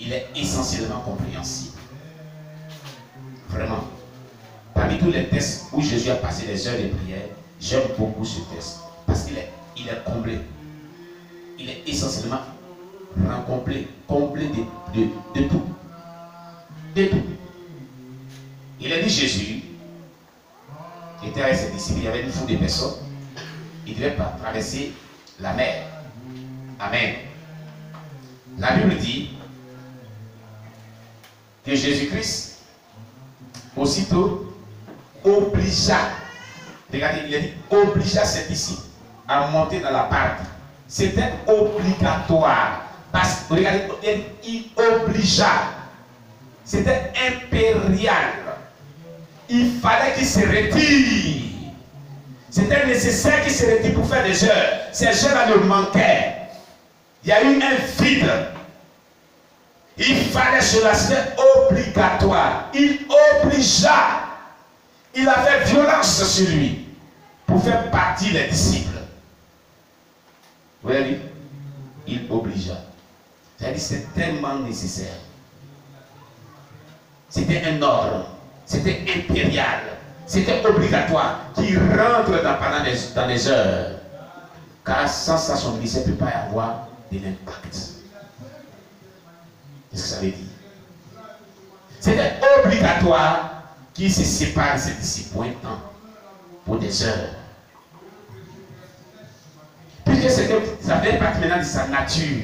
il est essentiellement compréhensible. Vraiment. Parmi tous les tests où Jésus a passé des heures de prière, j'aime beaucoup ce test. Parce qu'il est comblé. Il est essentiellement complet. Comblé de tout. De tout. Il a dit Jésus, qui était avec ses disciples, il y avait une foule de personnes. Il devait traverser la mer. Amen. La Bible dit que Jésus-Christ, aussitôt, obligea, regardez, il a dit, obligea ses disciples à monter dans la barque. C'était obligatoire. Parce que, regardez, il obligea. C'était impérial. Il fallait qu'il se retire. C'était nécessaire qu'il se retire pour faire des heures. Ces heures-là le manquaient. Il y a eu un vide. Il fallait cela, c'était obligatoire. Il obligea. Il avait violence sur lui pour faire partie des disciples. Vous voyez, lui? Il obligea. C'est-à-dire c'est tellement nécessaire. C'était un ordre. C'était impérial. C'était obligatoire qu'il rentre dans les heures. Car sans ça, son ministère ne peut pas avoir de l'impact. Qu'est-ce que ça veut dire? C'était obligatoire qu'il se sépare de ses disciples pour un temps, pour des heures. Puisque ça fait partie maintenant de sa nature.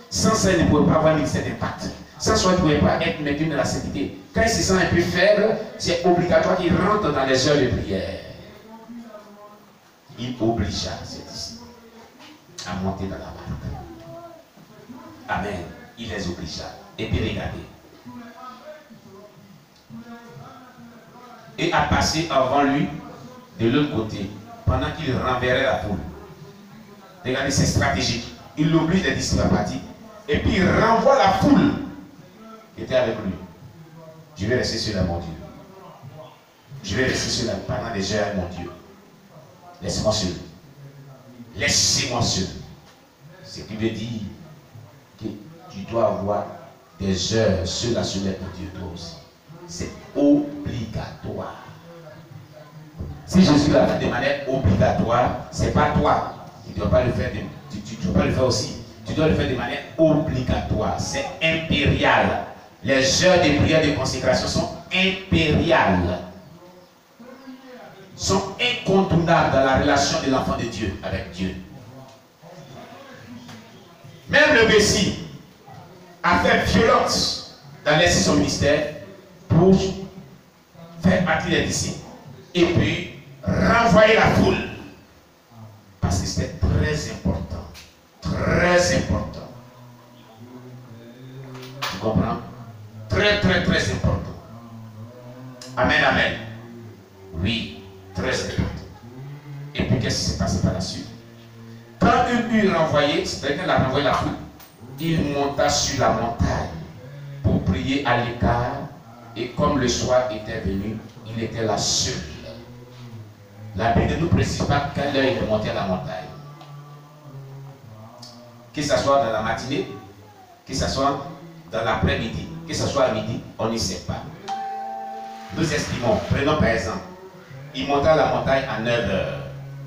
Sans ça, il ne pouvait pas avoir cet impact. Sans ça, il ne pouvait pas être maintenu dans la sainteté. Quand il se sent un peu faible, c'est obligatoire qu'il rentre dans les heures de prière. Il obligea ses disciples à monter dans la barque. Amen. Il les obligea. Et puis regardez. Et à passer avant lui de l'autre côté, pendant qu'il renverrait la foule. Regardez, c'est stratégique. Il oblige les disciples à partir. Et puis il renvoie la foule qui était avec lui. Je vais rester sur la mon Dieu. Je vais rester sur la pendant des heures, mon Dieu. Laisse-moi seul. Laissez-moi seul. Ce qui veut dire que tu dois avoir des heures seul à se mettre, mon Dieu, toi aussi. C'est obligatoire. Si Jésus l'a fait de manière obligatoire, ce n'est pas toi. Tu ne dois pas le faire, tu dois pas le faire aussi. Tu dois le faire de manière obligatoire. C'est impérial. Les heures de prière de consécration sont impériales. Sont incontournables dans la relation de l'enfant de Dieu avec Dieu. Même le Messie a fait violence dans l'exercice de son ministère pour faire partie des disciples et puis renvoyer la foule. Parce que c'était très important. Très important. Tu comprends? Très, très, très important. Amen, amen. Oui, très important. Et puis, qu'est-ce qui s'est passé par la suite? Quand il eut renvoyé, c'est-à-dire qu'il a renvoyé la foule, il monta sur la montagne pour prier à l'écart. Et comme le soir était venu, il était là seul. La Bible ne nous précise pas quelle heure il est monté à la montagne. Que ce soit dans la matinée, que ce soit dans l'après-midi, que ce soit à midi, on ne sait pas. Nous estimons, prenons par exemple, il monta à la montagne à 9 h.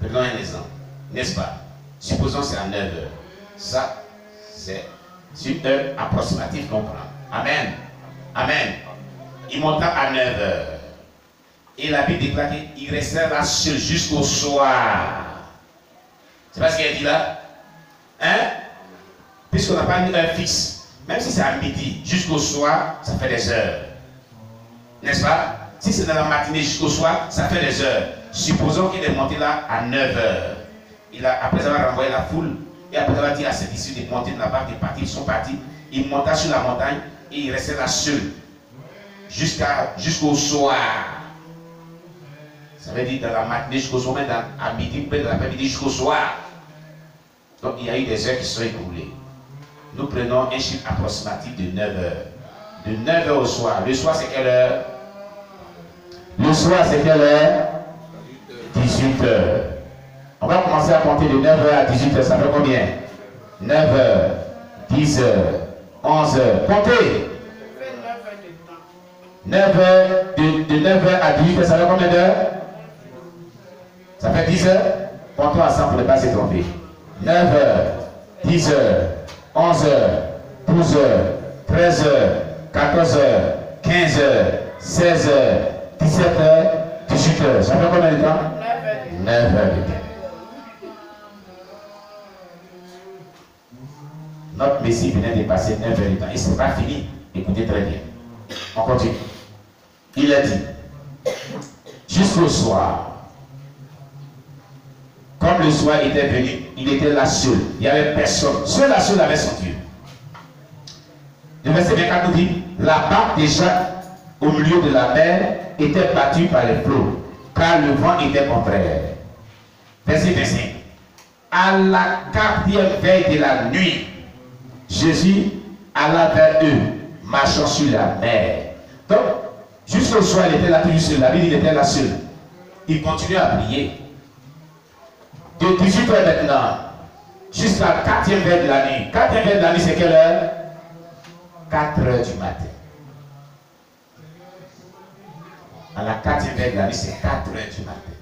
Prenons un exemple, n'est-ce pas? Supposons que c'est à 9 h. Ça, c'est une heure approximative qu'on prend. Amen. Amen. Il monta à 9 h. Et la Bible déclare qu'il restait là seul jusqu'au soir. C'est pas ce qu'il a dit là? Hein? Puisqu'on n'a pas une heure fixe. Même si c'est à midi, jusqu'au soir, ça fait des heures. N'est-ce pas? Si c'est dans la matinée jusqu'au soir, ça fait des heures. Supposons qu'il est monté là à 9 h. Après avoir renvoyé la foule, et après avoir dit à ses disciples de monter de la barque, de partir, ils sont partis. Il monta sur la montagne et il restait là seul. Jusqu'au soir. Ça veut dire dans la matinée jusqu'au soir, mais à midi, peut-être dans l'après-midi jusqu'au soir. Donc il y a eu des heures qui sont écoulées. Nous prenons un chiffre approximatif de 9 h. De 9 h au soir. Le soir, c'est quelle heure? Le soir, c'est quelle heure? 18 h. On va commencer à compter de 9 h à 18 h. Ça fait combien? 9 h, 10 h, 11 heures. Comptez. 9 heures, de 9 heures à 18 heures, ça fait combien d'heures? Ça fait 10 heures. Comptons ensemble pour ne pas se tromper. 9 heures, 10 heures, 11 heures, 12 heures, 13 heures, 14 heures, 15 heures, 16 heures, 17 heures, 18 heures. Ça fait combien de temps? 9 heures de temps. Notre Messie venait de passer 9 heures de temps. Et ce n'est pas fini. Écoutez très bien. On continue. Il a dit, jusqu'au soir, comme le soir était venu, il était là seul. Il n'y avait personne. Seul avait son Dieu. Le verset 24 nous dit, la barque de Jacques au milieu de la mer était battue par les flots, car le vent était contraire. Verset 25. À la 4e veille de la nuit, Jésus alla vers eux, marchant sur la mer. Donc, jusqu'au soir, il était là tout seul. La Bible, il était là seul. Il continuait à prier. De 18 heures maintenant, jusqu'à la 4e veille de la nuit. 4e veille de la nuit, c'est quelle heure? 4 heures du matin. À la 4e veille de la nuit, c'est 4 heures du matin.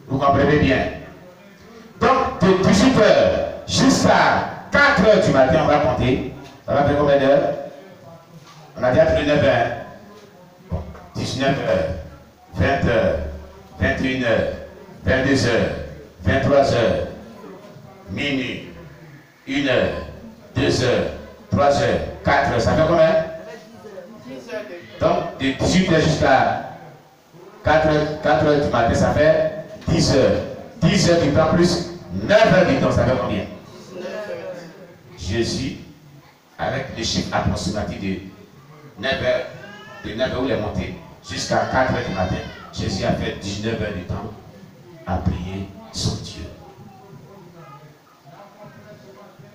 Vous comprenez bien? Donc, de 18 heures jusqu'à 4 heures du matin, on va compter. Ça va faire combien d'heures? On a déjà fait 9 heures. Bon, 19 heures, 20 heures, 21 heures, 22 heures, 23 heures, minuit, 1 heure, 2 heures, 3 heures, 4 heures. Ça fait combien? 10 heures. Donc, de 18 heures jusqu'à 4 heures du matin, ça fait 10 heures. 10 heures du temps plus 9 heures du temps, ça fait combien? 9 heures. Jésus, avec le chiffre approximatif de 9 heures où il est monté jusqu'à 4 heures du matin, Jésus a fait 19 heures du temps à prier son Dieu.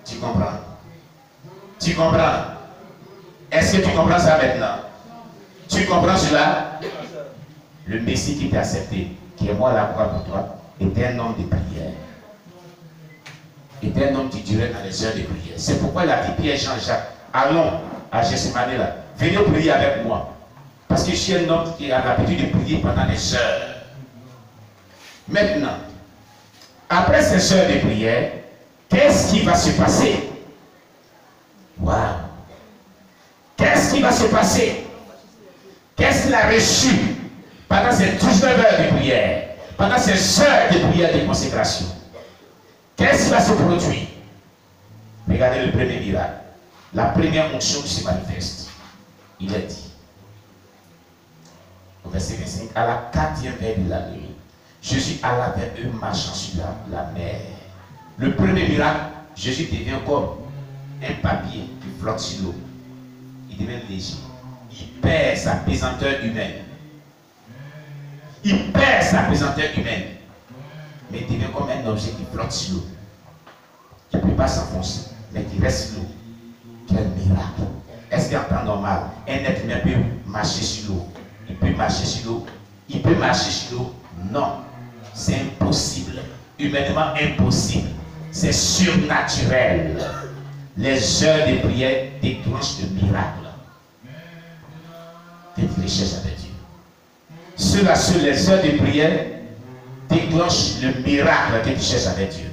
Tu comprends? Tu comprends? Est-ce que tu comprends ça maintenant? Tu comprends cela? Le Messie qui t'a accepté, qui est mort à la croix pour toi, était un homme de prière. Était un homme qui durait dans les heures de prière. C'est pourquoi il a dit Pierre, Jean, Jacques, allons à Gethsémani là, venez prier avec moi. Parce que je suis un homme qui a l'habitude de prier pendant des heures. Maintenant, après ces heures de prière, qu'est-ce qui va se passer? Waouh! Qu'est-ce qui va se passer? Qu'est-ce qu'il a reçu pendant ces 19 heures de prière? Pendant ces heures de prière de consécration? Qu'est-ce qui va se produire? Regardez le premier miracle. La première onction qui se manifeste. Il est dit, au verset 25, à la 4e veille de la nuit, Jésus alla vers eux marchant sur la mer. Le premier miracle, Jésus devient comme un papier qui flotte sur l'eau. Il devient léger. Il perd sa pesanteur humaine. Il perd sa pesanteur humaine. Mais il devient comme un objet qui flotte sur l'eau. Qui ne peut pas s'enfoncer, mais qui reste sur l'eau. Quel miracle! Est-ce qu'en temps normal, un être humain peut marcher sur l'eau? Il peut marcher sur l'eau? Il peut marcher sur l'eau? Non. C'est impossible. Humainement impossible. C'est surnaturel. Les heures de prière déclenchent le miracle. Que tu les cherches avec Dieu. Cela sur les heures de prière déclenchent le miracle que tu cherches avec Dieu.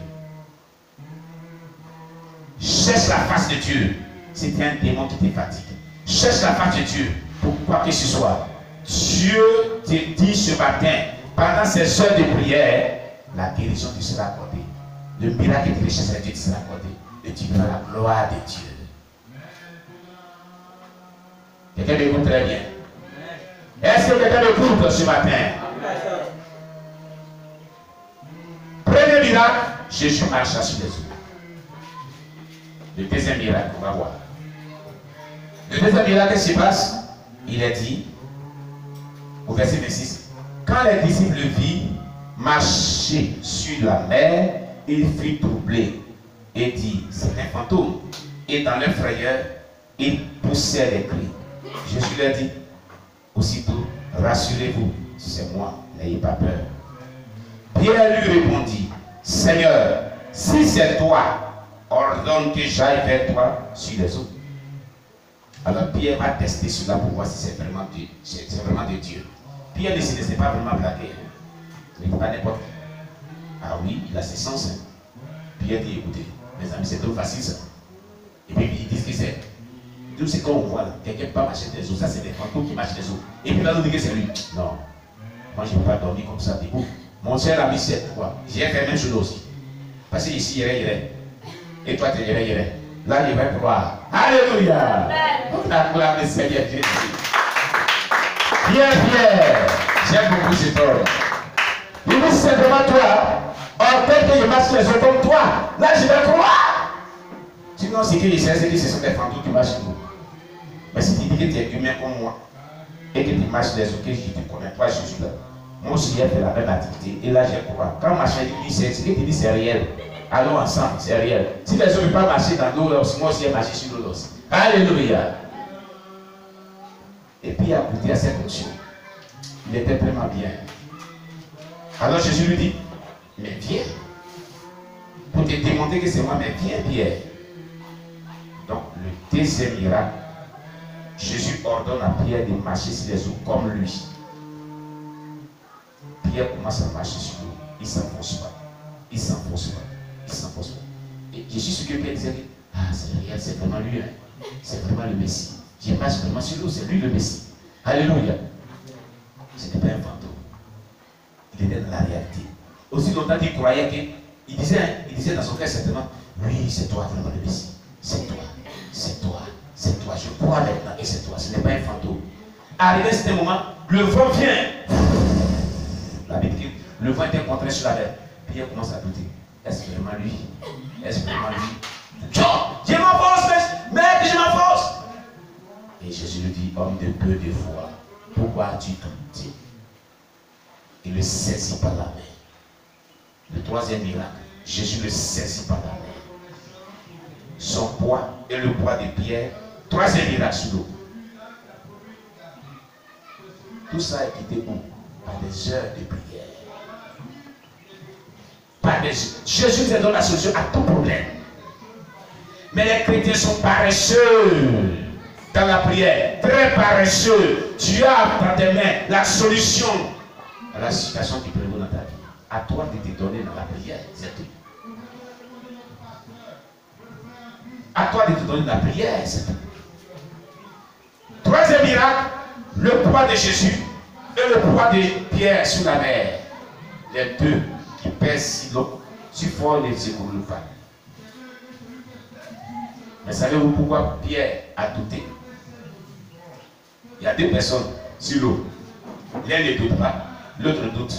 Cherche la face de Dieu. C'est un démon qui te fatigue. Cherche la face de Dieu pour quoi que ce soit. Dieu te dit ce matin, pendant ces heures de prière, la guérison te sera accordée. Le miracle que tu recherches avec Dieu te sera accordé. Et tu verras la gloire de Dieu. Quelqu'un m'écoute très bien. Est-ce que quelqu'un m'écoute ce matin? Premier miracle, Jésus marcha sur les eaux. Le deuxième miracle, on va voir. Le deuxième miracle, qu'est-ce qui se passe? Il est dit, au verset 26, quand les disciples le virent marcher sur la mer, ils furent troublés et dit, c'est un fantôme. Et dans leur frayeur, ils poussèrent des cris. Jésus leur dit, aussitôt, rassurez-vous, c'est moi, n'ayez pas peur. Pierre lui répondit, Seigneur, si c'est toi, ordonne que j'aille vers toi sur les eaux. Alors Pierre va tester cela pour voir si c'est vraiment Dieu. C'est vraiment de Dieu. Pierre ne se laissait pas vraiment blaguer. Il n'était pas n'importe qui. Ah oui, il a ses sens. Hein. Pierre dit, écoutez, mes amis, c'est trop facile ça. Et puis ils disent que c'est. Tout ce qu'on voit là, quelqu'un peut pas marcher des eaux, ça c'est des fantômes qui marchent des eaux. Et puis là, nous dit que c'est lui. Non. Moi, je ne peux pas dormir comme ça, debout. Mon cher ami, c'est quoi? J'ai fait même chose aussi. Parce que ici, il irait. Et toi, tu irais. Là, il va croire. Alléluia! On acclame le Seigneur Jésus. Pierre, j'aime beaucoup cet homme. Il dit simplement toi, en fait que je marche les eaux comme toi, là, je vais croire. Sinon, ce qu'il sait, c'est que ce sont des fantômes qui marchent nous. Mais si tu dis que tu es humain comme moi, et que tu marches les eaux, que je te connais, toi, je suis là. Moi aussi, j'ai fait la même activité. Et là, j'ai crois. Quand ma chérie dit, c'est ce que tu dis, c'est réel. Allons ensemble, c'est réel. Si les autres ne peuvent pas marcher dans l'eau, moi aussi, j'ai marché sur l'eau aussi. Alléluia. Et puis, il a goûté à cette notion. Il était vraiment bien. Alors, Jésus lui dit, mais viens. Pour te démontrer que c'est moi, mais viens, Pierre. Donc, le deuxième miracle, Jésus ordonne à Pierre de marcher sur les eaux comme lui. Pierre commence à marcher sur l'eau. Il ne s'enfonce pas. Il ne s'enfonce pas. Il ne s'enfonce pas. Et je suis sûr que Pierre disait, ah, c'est réel, c'est vraiment lui. Hein. C'est vraiment le Messie. Je marche vraiment sur l'eau, c'est lui le Messie. Alléluia. Ce n'était pas un fantôme. Il était dans la réalité. Aussi longtemps qu'il croyait qu'il disait dans son cœur certainement, oui, c'est toi vraiment le Messie. C'est toi. C'est toi. C'est toi. Je crois maintenant que c'est toi. Ce n'est pas un fantôme. Arrivé à ce moment, le vent vient. La Bible dit que le vent était contraint sur la mer. Pierre commence à douter. Est-ce vraiment lui? Est-ce vraiment lui? Je m'enfonce, mais je m'enfonce. Et Jésus lui dit, homme de peu de foi, pourquoi as-tu douté? Il le saisit par la main. Le troisième miracle, Jésus le saisit par la main. Son poids et le poids de Pierre, troisième miracle sur l'eau. Tout ça est quitté où? Par des heures de prière. Par des... Jésus nous donne la solution à tout problème. Mais les chrétiens sont paresseux dans la prière, très paresseux. Tu as dans tes mains la solution à la situation qui prévaut dans ta vie. À toi de te donner dans la prière, c'est tout. À toi de te donner dans la prière, c'est tout. Troisième miracle, le poids de Jésus et le poids de Pierre sur la mer. Les deux qui pèsent si l'eau, si fort ne s'écoulent pas. Mais savez-vous pourquoi Pierre a douté? Il y a deux personnes sur l'eau. L'un ne doute pas, l'autre doute.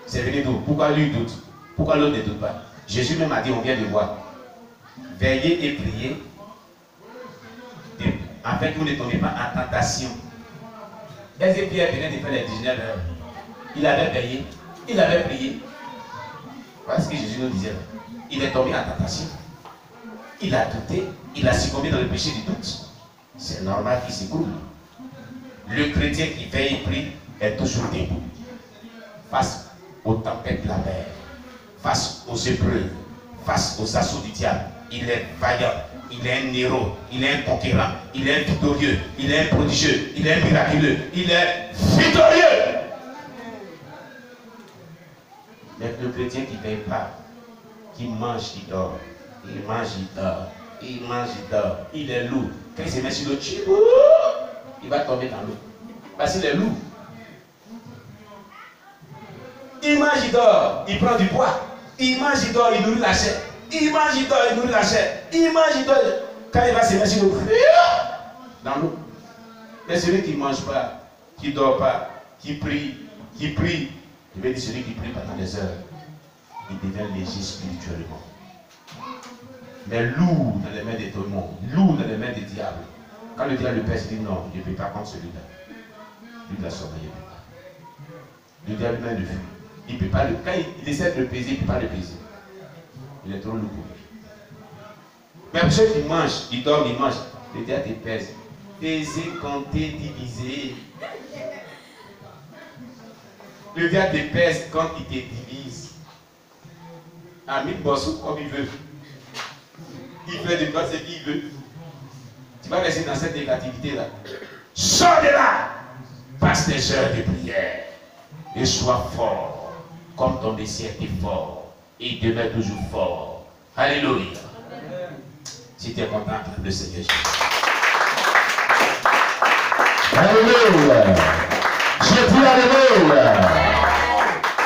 C'est venu d'où? Pourquoi lui doute? Pourquoi l'autre ne doute pas? Jésus même a dit, on vient de voir. Veillez et priez, afin que vous ne tombiez pas en tentation. Est-ce que Pierre venait de faire les 19 heures? Il avait veillé, il avait prié. Voilà ce que Jésus nous disait. Il est tombé en tentation. Il a douté, il a succombé dans le péché du doute. C'est normal qu'il s'écoule. Le chrétien qui veille et prie est toujours debout. Face aux tempêtes de la mer, face aux épreuves, face aux assauts du diable. Il est vaillant, il est un héros, il est un conquérant, il est un victorieux, il est un prodigieux, il est un miraculeux, il est victorieux. Mais le chrétien qui ne veille pas, qui mange, il dort. Il mange, il dort. Il mange, il dort. Il est lourd. Quand il se met sur le chip, il va tomber dans l'eau. Parce qu'il est lourd. Il mange, il dort. Il prend du poids. Il mange, il dort. Il nourrit la chair. Il mange, il dort. Il nourrit la chair. Il mange, il dort. Quand il va se mettre sur l'eau, dans l'eau. Mais celui qui ne mange pas, qui ne dort pas, qui prie, je vais dire celui qui prie pendant des heures, il devient léger spirituellement. Mais lourd dans les mains des démons, lourd dans les mains des diables. Quand le diable le pèse, il dit non, je ne peux pas contre celui-là. Lui de la sommeil, il ne peut pas. Le diable même le fuit. Il ne peut pas le. Quand il essaie de le peser, il ne peut pas le peser. Il est trop lourd pour lui. Mais pour ceux qui mangent, ils dorment, ils mangent, le diable te pèse. Peser, compter, diviser. Le diable te pèse quand il te divise. Amin Bossou comme il veut. Il fait de toi ce qu'il veut. vas rester dans cette négativité-là. Sors de là. Passe tes heures de prière. Et sois fort. Comme ton désir est fort. Et demeure toujours fort. Alléluia. Si tu es content, le Seigneur Jésus. Alléluia. Je dis alléluia.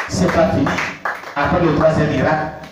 C'est pas fini. Après le troisième miracle,